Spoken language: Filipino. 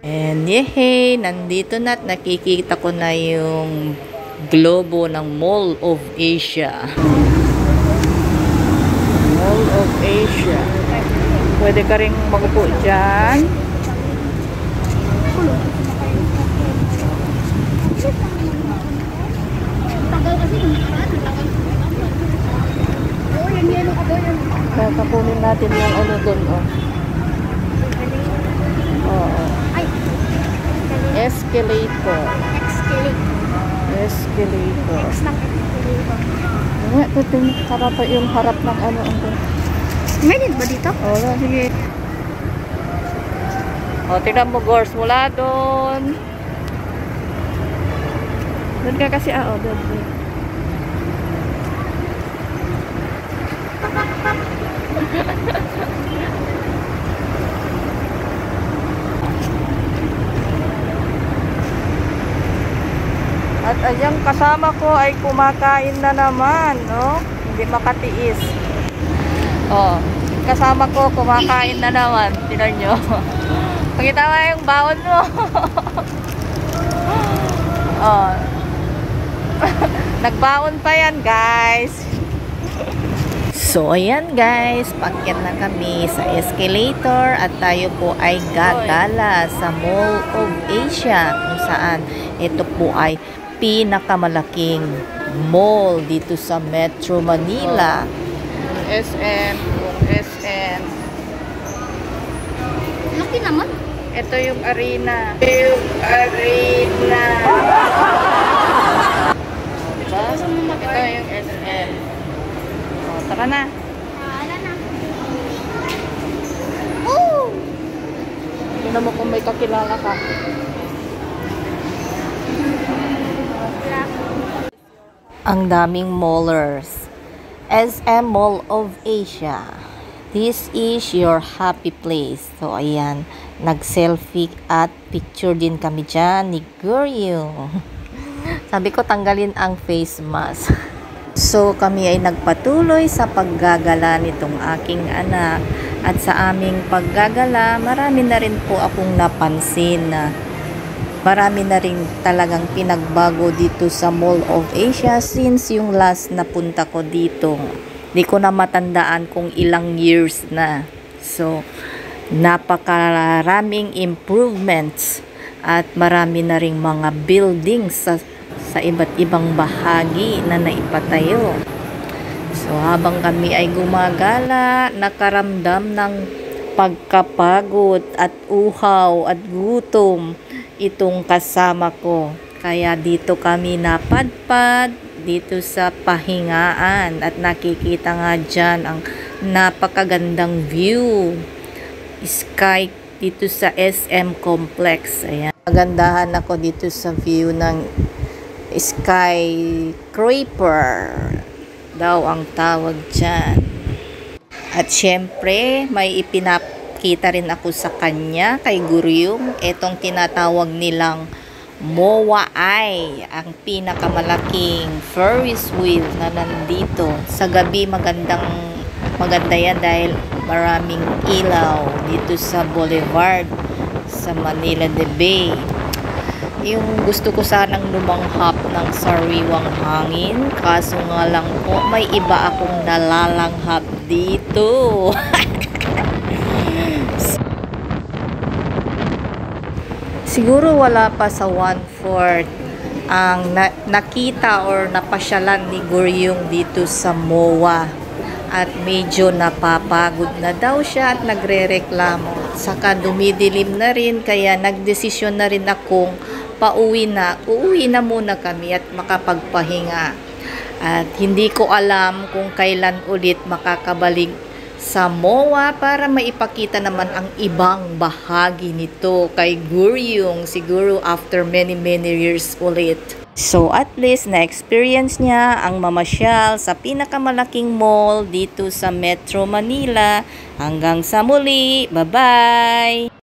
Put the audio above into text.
And yehey, nandito na at nakikita ko na yung globo ng Mall of Asia. Mall of Asia. Pwede ka rin magupo dyan. Kakapunin natin yung ano doon, oh. Oo. Escalator. Escalator. Ito yung harap ng ano. May need ba dito? Oo, sige. O, tingnan mo, Gors, mula doon. Doon ka kasi, doon. At ayan, kasama ko ay kumakain na naman, no? Hindi makatiis. Oh, kasama ko kumakain na naman. Tingnan nyo. Pakita mo yung baon mo. Oh. Nagbaon pa yan, guys. So, ayan guys, paakyat na kami sa escalator at tayo po ay gagala sa Mall of Asia kung saan ito po ay pinakamalaking mall dito sa Metro Manila. SM. Laki naman. Ito yung arena. Yung arena. Diba? Ito yung SM. O, tara na. Wala na. Oh! Tingnan mo kung may kakilala ka. Ang daming mallers. SM Mall of Asia. This is your happy place. So, ayan. Nag-selfie at picture din kami dyan ni Guryong. Sabi ko, tanggalin ang face mask. So, kami ay nagpatuloy sa paggagala nitong aking anak. At sa aming paggagala, marami na rin po akong napansin na marami na rin talagang pinagbago dito sa Mall of Asia since yung last na punta ko dito. Di ko na matandaan kung ilang years na. So, napakaraming improvements at marami na ring mga buildings sa iba't ibang bahagi na naipatayo. So, habang kami ay gumagala, nakaramdam ng pagkapagod at uhaw at gutom itong kasama ko. Kaya dito kami napadpad dito sa pahingaan at nakikita nga dyan ang napakagandang view. Sky dito sa SM Complex. Ayan. Magandahan ako dito sa view ng skyscraper daw ang tawag dyan. At syempre, may ipinakita rin ako sa kanya, kay Guryong, etong tinatawag nilang MOA-i, ang pinakamalaking Ferris wheel na nandito. Sa gabi, maganda yan dahil maraming ilaw dito sa Boulevard, sa Manila de Bay. Yung gusto ko sanang lumanghap ng sariwang hangin, kaso nga lang po may iba akong nalalanghap dito. Siguro wala pa sa 1/4 ang nakita or napasyalan ni Guryong dito sa MOA. At medyo napapagod na daw siya at nagrereklamo. Saka dumidilim na rin, kaya nagdesisyon na rin akong pauwi na. Uuwi na muna kami at makapagpahinga. At hindi ko alam kung kailan ulit makakabalik sa MOA para maipakita naman ang ibang bahagi nito kay Guryong. Siguro after many years ulit. So at least na-experience niya ang mamasyal sa pinakamalaking mall dito sa Metro Manila. Hanggang sa muli. Bye-bye!